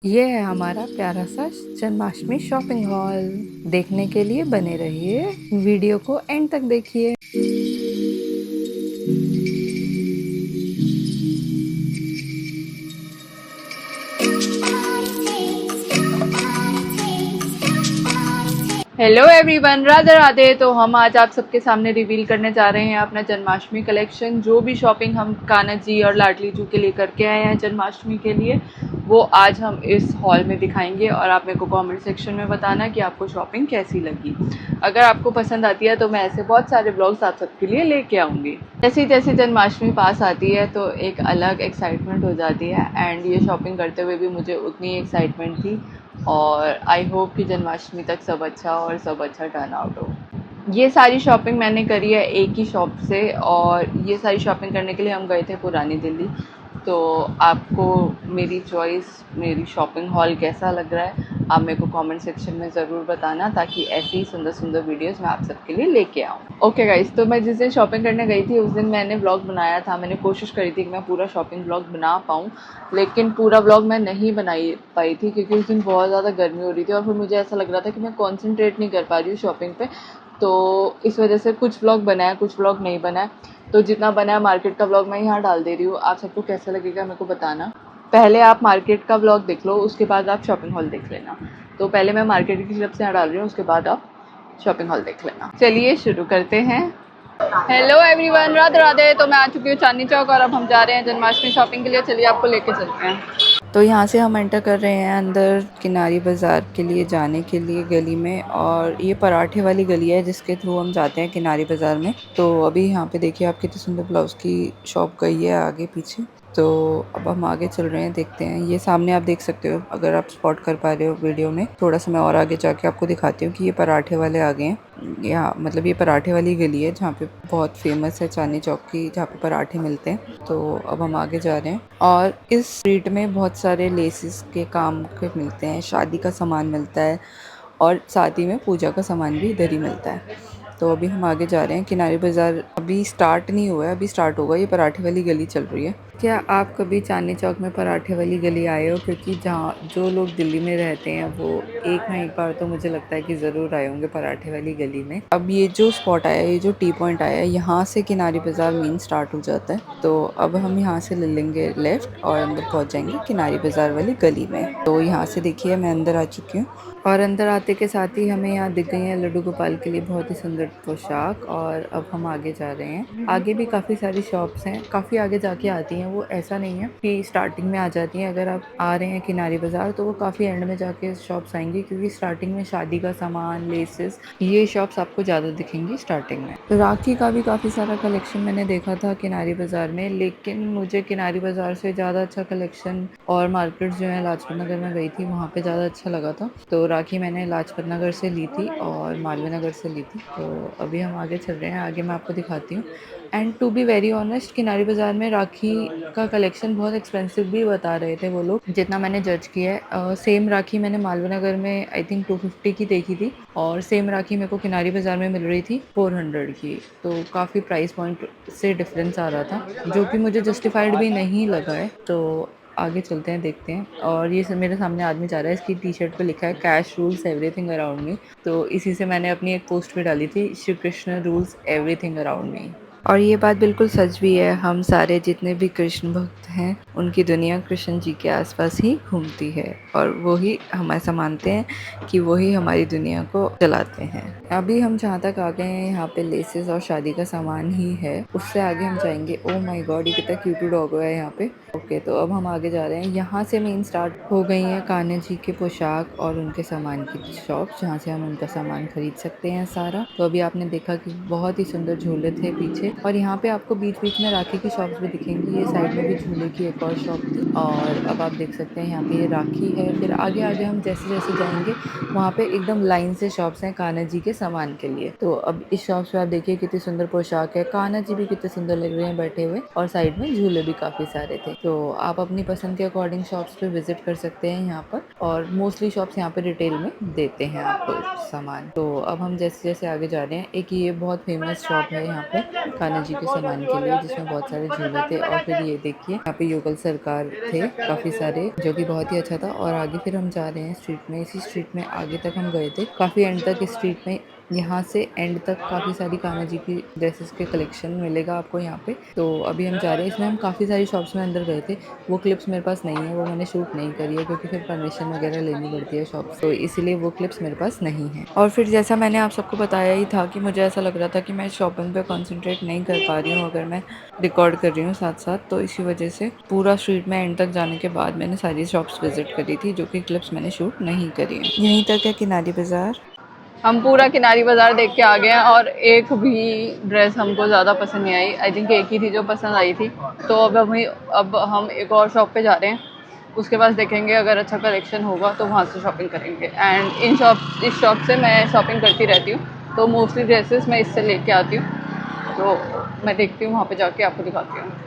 ये है हमारा प्यारा सा जन्माष्टमी शॉपिंग हॉल। देखने के लिए बने रहिए, वीडियो को एंड तक देखिए। Hello everyone, Radhe Radhe. तो हम आज आप सबके सामने रिवील करने जा रहे हैं अपना जन्माष्टमी कलेक्शन। जो भी शॉपिंग हम कान्हा जी और लाडली जी के लिए करके आए हैं जन्माष्टमी के लिए, वो आज हम इस हॉल में दिखाएंगे। और आप मेरे को कमेंट सेक्शन में बताना कि आपको शॉपिंग कैसी लगी। अगर आपको पसंद आती है तो मैं ऐसे बहुत सारे ब्लॉग्स आप सबके लिए लेके आऊँगी। जैसे जैसे जन्माष्टमी पास आती है तो एक अलग एक्साइटमेंट हो जाती है, एंड ये शॉपिंग करते हुए भी मुझे उतनी एक्साइटमेंट थी। और आई होप कि जन्माष्टमी तक सब अच्छा और सब अच्छा टर्न आउट हो। ये सारी शॉपिंग मैंने करी है एक ही शॉप से, और ये सारी शॉपिंग करने के लिए हम गए थे पुरानी दिल्ली। तो आपको मेरी चॉइस, मेरी शॉपिंग हॉल कैसा लग रहा है, आप मेरे को कमेंट सेक्शन में ज़रूर बताना, ताकि ऐसी ही सुंदर सुंदर वीडियोस मैं आप सबके लिए लेके आऊँ। ओके गाइस, तो मैं जिस दिन शॉपिंग करने गई थी उस दिन मैंने व्लॉग बनाया था। मैंने कोशिश करी थी कि मैं पूरा शॉपिंग व्लॉग बना पाऊँ, लेकिन पूरा व्लॉग मैं नहीं बनाई पाई थी क्योंकि उस दिन बहुत ज़्यादा गर्मी हो रही थी और फिर मुझे ऐसा लग रहा था कि मैं कॉन्सेंट्रेट नहीं कर पा रही हूँ शॉपिंग पे। तो इस वजह से कुछ व्लॉग बनाया, कुछ व्लॉग नहीं बनाया। तो जितना बनाया मार्केट का व्लॉग मैं यहाँ डाल दे रही हूँ। आप सबको कैसा लगेगा मेरे को बताना। पहले आप मार्केट का व्लॉग देख लो, उसके बाद आप शॉपिंग हॉल देख लेना। तो पहले मैं मार्केट की तरफ से यहाँ डाल रही हूँ, उसके बाद आप शॉपिंग हॉल देख लेना। चलिए शुरू करते हैं। Hello everyone, Radhe Radhe. तो मैं आ चुकी हूँ चांदनी चौक और अब हम जा रहे हैं जन्माष्टमी शॉपिंग के लिए। चलिए आपको लेके चलते हैं। तो यहाँ से हम एंटर कर रहे हैं अंदर किनारी बाज़ार के लिए जाने के लिए गली में, और ये पराठे वाली गली है जिसके थ्रू हम जाते हैं किनारी बाज़ार में। तो अभी यहाँ पे देखिए आप कितनी सुंदर ब्लाउज़ की शॉप गई है आगे पीछे। तो अब हम आगे चल रहे हैं, देखते हैं। ये सामने आप देख सकते हो, अगर आप स्पॉट कर पा रहे हो वीडियो में। थोड़ा सा मैं और आगे जाके आपको दिखाती हूँ कि ये पराठे वाले आगे हैं। यहाँ मतलब ये पराठे वाली गली है जहाँ पे बहुत फेमस है चांदनी चौक की, जहाँ पे पराठे मिलते हैं। तो अब हम आगे जा रहे हैं, और इस स्ट्रीट में बहुत सारे लेसिस के काम के मिलते हैं, शादी का सामान मिलता है, और साथ ही में पूजा का सामान भी इधर ही मिलता है। तो अभी हम आगे जा रहे हैं। किनारी बाज़ार अभी स्टार्ट नहीं हुआ है, अभी स्टार्ट होगा। ये पराठे वाली गली चल रही है। क्या आप कभी चांदनी चौक में पराठे वाली गली आए हो? क्योंकि जहाँ जो लोग दिल्ली में रहते हैं वो एक ना एक बार तो मुझे लगता है कि ज़रूर आए होंगे पराठे वाली गली में। अब ये जो स्पॉट आया है, ये जो टी पॉइंट आया है, यहाँ से किनारी बाज़ार मेन स्टार्ट हो जाता है। तो अब हम यहाँ से ले लेंगे लेफ़्ट और अंदर पहुँच जाएंगे किनारी बाज़ार वाली गली में। तो यहाँ से देखिए मैं अंदर आ चुकी हूँ, और अंदर आते के साथ ही हमें यहाँ दिख गई है लड्डू गोपाल के लिए बहुत ही सुंदर पोशाक। और अब हम आगे जा रहे हैं। आगे भी काफ़ी सारी शॉप्स हैं, काफ़ी आगे जाके आती हैं वो, ऐसा नहीं है कि स्टार्टिंग में आ जाती हैं। अगर आप आ रहे हैं किनारी बाज़ार तो वो काफ़ी एंड में जाके शॉप्स आएंगी, क्योंकि स्टार्टिंग में शादी का सामान, लेसेस, ये शॉप्स आपको ज़्यादा दिखेंगी स्टार्टिंग में। तो राखी का भी काफ़ी सारा कलेक्शन मैंने देखा था किनारी बाज़ार में, लेकिन मुझे किनारी बाज़ार से ज़्यादा अच्छा कलेक्शन और मार्केट जो है लाजपत नगर में गई थी वहाँ पे ज़्यादा अच्छा लगा था। तो राखी मैंने लाजपत नगर से ली थी और मालवीय नगर से ली थी। तो अभी हम आगे चल रहे हैं, आगे मैं आपको दिखाती हूँ। And to be very honest, Kinari Bazaar में राखी का कलेक्शन बहुत एक्सपेंसिव भी बता रहे थे वो लोग, जितना मैंने जज किया है। सेम राखी मैंने मालवीय नगर में आई थिंक 250 की देखी थी, और सेम राखी मेरे को किनारी बाज़ार में मिल रही थी 400 की। तो काफ़ी प्राइस पॉइंट से डिफरेंस आ रहा था, जो कि मुझे जस्टिफाइड भी नहीं लगा है। तो आगे चलते हैं, देखते हैं। और ये मेरे सामने आदमी जा रहा है, इसकी टी शर्ट पे लिखा है cash rules everything around me. तो इसी से मैंने अपनी एक पोस्ट भी डाली थी, Shri Krishna rules everything around me. और ये बात बिल्कुल सच भी है। हम सारे जितने भी कृष्ण भक्त हैं उनकी दुनिया कृष्ण जी के आसपास ही घूमती है, और वो ही हम ऐसा मानते हैं कि वो ही हमारी दुनिया को चलाते हैं। अभी हम जहाँ तक आ गए हैं यहाँ पे लेसेस और शादी का सामान ही है, उससे आगे हम जाएंगे। ओ माय गॉड, ये कितना क्यूट डॉग है यहाँ पे। ओके, तो अब हम आगे जा रहे हैं। यहाँ से मेन स्टार्ट हो गई है कान्हा जी के पोशाक और उनके सामान की शॉप, जहाँ से हम उनका सामान खरीद सकते हैं सारा। तो अभी आपने देखा कि बहुत ही सुंदर झूले थे पीछे, और यहाँ पे आपको बीच बीच में राखी की शॉप्स भी दिखेंगी। ये साइड में भी झूले की एक और शॉप थी, और अब आप देख सकते हैं यहाँ पे ये राखी है। फिर आगे आगे हम जैसे जैसे जाएंगे वहाँ पे एकदम लाइन से शॉप्स हैं कान्हा जी के सामान के लिए। तो अब इस शॉप्स पे आप देखिए कितनी सुंदर पोशाक है, कान्हा जी भी कितने सुंदर लग रहे हैं बैठे हुए, और साइड में झूले भी काफी सारे थे। तो आप अपनी पसंद के अकॉर्डिंग शॉप्स पे विजिट कर सकते हैं यहाँ पर, और मोस्टली शॉप्स यहाँ पे रिटेल में देते हैं आपको सामान। तो अब हम जैसे जैसे आगे जा रहे हैं, एक ये बहुत फेमस शॉप है यहाँ पे, कान्हा जी के सामान के लिए, जिसमें बहुत सारे झूले थे। और फिर ये देखिए यहाँ पे युगल सरकार थे काफी सारे, जो कि बहुत ही अच्छा था। और आगे फिर हम जा रहे हैं स्ट्रीट में, इसी स्ट्रीट में आगे तक हम गए थे, काफी एंड तक इस स्ट्रीट में। यहाँ से एंड तक काफी सारी कान्हा जी की ड्रेसेस के कलेक्शन मिलेगा आपको यहाँ पे। तो अभी हम जा रहे हैं, इसमें हम काफी सारी शॉप्स में अंदर गए थे। वो क्लिप्स मेरे पास नहीं है, वो मैंने शूट नहीं करी है, क्योंकि फिर परमिशन वगैरह लेनी पड़ती है शॉप, तो इसीलिए वो क्लिप्स मेरे पास नहीं है। और फिर जैसा मैंने आप सबको बताया ही था कि मुझे ऐसा लग रहा था कि मैं शॉपिंग पे कंसंट्रेट नहीं कर पा रही हूँ अगर मैं रिकॉर्ड कर रही हूँ साथ साथ, तो इसी वजह से पूरा स्ट्रीट में एंड तक जाने के बाद मैंने सारी शॉप्स विजिट करी थी, जो कि क्लिप्स मैंने शूट नहीं करी है। यहीं तक है किनारी बाजार। हम पूरा किनारी बाजार देख के आ गए हैं और एक भी ड्रेस हमको ज़्यादा पसंद नहीं आई। आई थिंक एक ही थी जो पसंद आई थी। तो अब हम एक और शॉप पे जा रहे हैं, उसके पास देखेंगे अगर अच्छा कलेक्शन होगा तो वहाँ से शॉपिंग करेंगे। एंड इस शॉप से मैं शॉपिंग करती रहती हूँ, तो मोस्टली ड्रेसेस मैं इससे लेके आती हूँ। तो मैं देखती हूँ वहाँ पे जाके आपको दिखाती हूँ।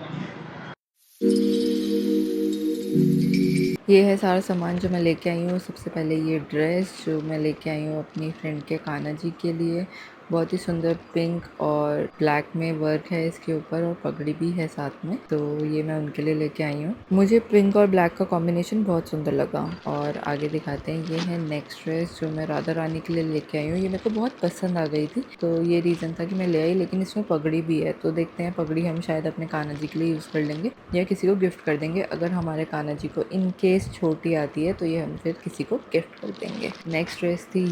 ये है सारा सामान जो मैं लेके आई हूँ। सबसे पहले ये ड्रेस जो मैं लेके आई हूँ अपनी फ्रेंड के कान्हा जी के लिए, बहुत ही सुंदर पिंक और ब्लैक में वर्क है इसके ऊपर, और पगड़ी भी है साथ में, तो ये मैं उनके लिए लेके आई हूँ। मुझे पिंक और ब्लैक का कॉम्बिनेशन बहुत सुंदर लगा। और आगे दिखाते हैं, ये है नेक्स्ट ड्रेस जो मैं राधा रानी के लिए लेके आई हूँ। ये मेरे को बहुत पसंद आ गई थी, तो ये रीज़न था कि मैं ले आई, लेकिन इसमें पगड़ी भी है, तो देखते हैं पगड़ी हम शायद अपने कान्हा जी के लिए यूज़ कर लेंगे या किसी को गिफ्ट कर देंगे। अगर हमारे कान्हा जी को इन केस छोटी आती है तो ये हम फिर किसी को गिफ्ट कर देंगे। नेक्स्ट ड्रेस थी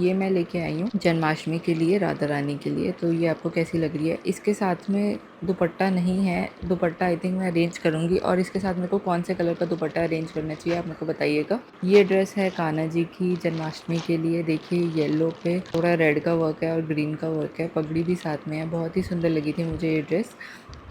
ये मैं लेके आई हूँ जन्माष्टमी के लिए, राधा रानी के लिए। तो ये आपको कैसी लग रही है? इसके साथ में दुपट्टा नहीं है, दुपट्टा आई थिंक मैं अरेंज करूंगी। और इसके साथ मेरे को कौन से कलर का दुपट्टा अरेंज करना चाहिए आप मेरे को बताइएगा। ये ड्रेस है कान्हा जी की जन्माष्टमी के लिए। देखिए येलो पे थोड़ा रेड का वर्क है और ग्रीन का वर्क है, पगड़ी भी साथ में है। बहुत ही सुंदर लगी थी मुझे ये ड्रेस,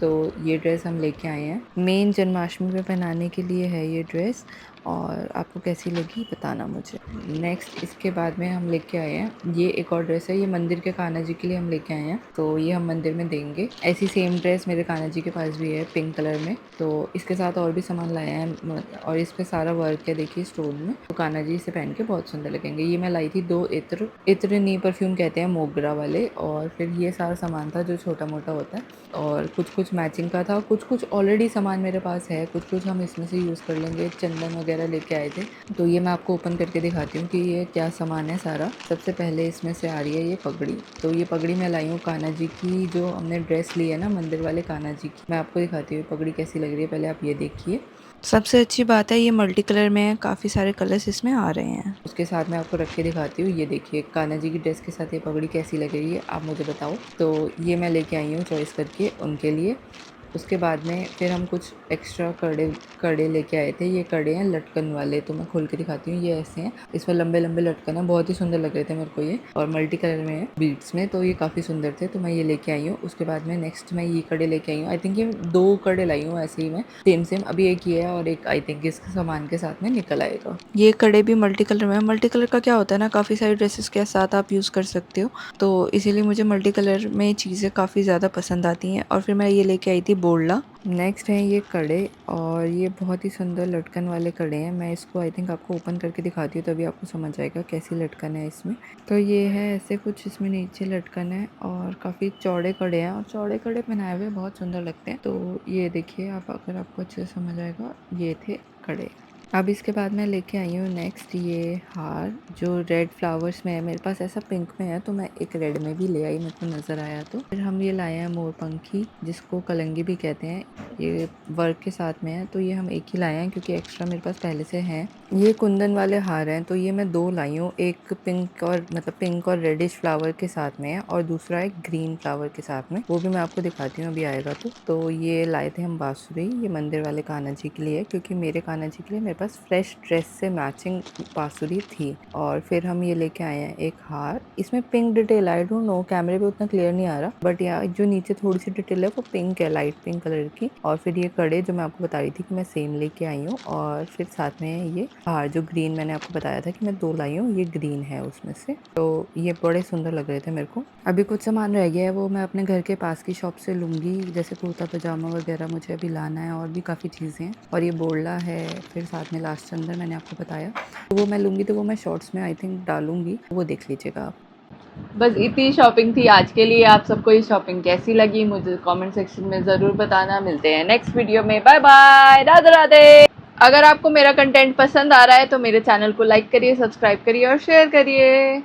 तो ये ड्रेस हम लेके आए हैं। मेन जन्माष्टमी पे पहनाने के लिए है ये ड्रेस, और आपको कैसी लगी बताना मुझे। नेक्स्ट इसके बाद में हम लेके आए हैं, ये एक और ड्रेस है, ये मंदिर के कान्हा जी के लिए हम लेके आए हैं, तो ये हम मंदिर में देंगे। ऐसी सेम ड्रेस मेरे कान्हा जी के पास भी है पिंक कलर में, तो इसके साथ और भी सामान लाए हैं और इस पे सारा वर्क है देखिए स्टोन में, तो कान्हा जी इसे पहन के बहुत सुंदर लगेंगे। ये मैं लाई थी 2 इत्र, इत्र नी परफ्यूम कहते हैं मोगरा वाले। और फिर ये सारा सामान था जो छोटा मोटा होता है, और कुछ मैचिंग का था, कुछ ऑलरेडी सामान मेरे पास है, कुछ हम इसमें से यूज़ कर लेंगे। चंदन वगैरह लेके आए थे, तो ये मैं आपको ओपन करके दिखाती हूँ कि ये क्या सामान है सारा। सबसे पहले इसमें से आ रही है ये पगड़ी, तो ये पगड़ी मैं लाई हूँ कान्हा जी की, जो हमने ड्रेस ली है ना मंदिर वाले कान्हा जी की। मैं आपको दिखाती हूँ पगड़ी कैसी लग रही है, पहले आप ये देखिए। सबसे अच्छी बात है ये मल्टी कलर में है, काफ़ी सारे कलर्स इसमें आ रहे हैं। उसके साथ मैं आपको रख के दिखाती हूँ, ये देखिए कान्हा जी की ड्रेस के साथ ये पगड़ी कैसी लग रही है आप मुझे बताओ। तो ये मैं लेके आई हूँ चॉइस करके उनके लिए। उसके बाद में फिर हम कुछ एक्स्ट्रा कड़े लेके आए थे। ये कड़े हैं लटकन वाले, तो मैं खोल के दिखाती हूँ। ये ऐसे हैं, इसमें लंबे लंबे लटकन है, बहुत ही सुंदर लग रहे थे मेरे को ये, और मल्टी कलर में है बीड्स में, तो ये काफ़ी सुंदर थे, तो मैं ये लेके आई हूँ। उसके बाद में नेक्स्ट मैं ये कड़े लेके आई हूँ। आई थिंक ये 2 कड़े लाई हूँ ऐसे ही मैं सेम अभी, एक ये है और एक आई थिंक इसके सामान के साथ में निकल आएगा। ये कड़े भी मल्टी कलर में है। मल्टी कलर का क्या होता है ना, काफ़ी सारी ड्रेसेस के साथ आप यूज़ कर सकते हो, तो इसीलिए मुझे मल्टी कलर में चीज़ें काफ़ी ज़्यादा पसंद आती हैं। और फिर मैं ये लेके आई थी बोरला। नेक्स्ट है ये कड़े, और ये बहुत ही सुंदर लटकन वाले कड़े हैं। मैं इसको आई थिंक आपको ओपन करके दिखाती हूँ, तभी आपको समझ आएगा कैसी लटकन है इसमें। तो ये है ऐसे कुछ इसमें नीचे लटकन है, और काफ़ी चौड़े कड़े हैं, और चौड़े कड़े पहनाए हुए बहुत सुंदर लगते हैं। तो ये देखिए आप, अगर आपको अच्छे से समझ आएगा, ये थे कड़े। अब इसके बाद मैं लेके आई हूँ नेक्स्ट ये हार, जो रेड फ्लावर्स में है। मेरे पास ऐसा पिंक में है, तो मैं एक रेड में भी ले आई, मेरे को नज़र आया तो। फिर हम ये लाए हैं मोरपंखी, जिसको कलंगी भी कहते हैं, ये वर्क के साथ में है, तो ये हम एक ही लाए हैं क्योंकि एक्स्ट्रा मेरे पास पहले से हैं। ये कुंदन वाले हार हैं, तो ये मैं 2 लाई हूँ, एक पिंक और रेडिश फ्लावर के साथ में है, और दूसरा एक ग्रीन फ्लावर के साथ में, वो भी मैं आपको दिखाती हूँ अभी आएगा तो ये लाए थे हम बांसुरी, ये मंदिर वाले कान्हा जी के लिए, क्योंकि मेरे कान्हा जी के लिए मेरे पास फ्रेश ड्रेस से मैचिंग बांसुरी थी। और फिर हम ये लेके आए हैं एक हार, इसमें pink detail, I don't know कैमरे पे उतना क्लियर नहीं आ रहा, बट यहाँ जो नीचे थोड़ी सी डिटेल है वो पिंक है, लाइट पिंक कलर की। और फिर ये कड़े जो मैं आपको बता रही थी कि मैं सेम लेके आई हूँ, और फिर साथ में ये हार जो ग्रीन मैंने आपको बताया था कि मैं 2 लाई हूँ, ये ग्रीन है उसमें से, तो ये बड़े सुंदर लग रहे थे मेरे को। अभी कुछ सामान रह गया है, वो मैं अपने घर के पास की शॉप से लूँगी, जैसे कुर्ता पजामा वगैरह मुझे अभी लाना है, और भी काफ़ी चीज़ें हैं। और ये बोरला है, फिर साथ में लास्ट चंदर मैंने आपको बताया, तो वो मैं लूँगी, तो वो मैं शॉर्ट्स में आई थिंक डालूँगी, वो देख लीजिएगा आप। बस इतनी शॉपिंग थी आज के लिए। आप सबको ये शॉपिंग कैसी लगी मुझे कमेंट सेक्शन में ज़रूर बताना। मिलते हैं नेक्स्ट वीडियो में। Bye bye, Radhe Radhe. अगर आपको मेरा कंटेंट पसंद आ रहा है तो मेरे चैनल को लाइक करिए, सब्सक्राइब करिए और शेयर करिए।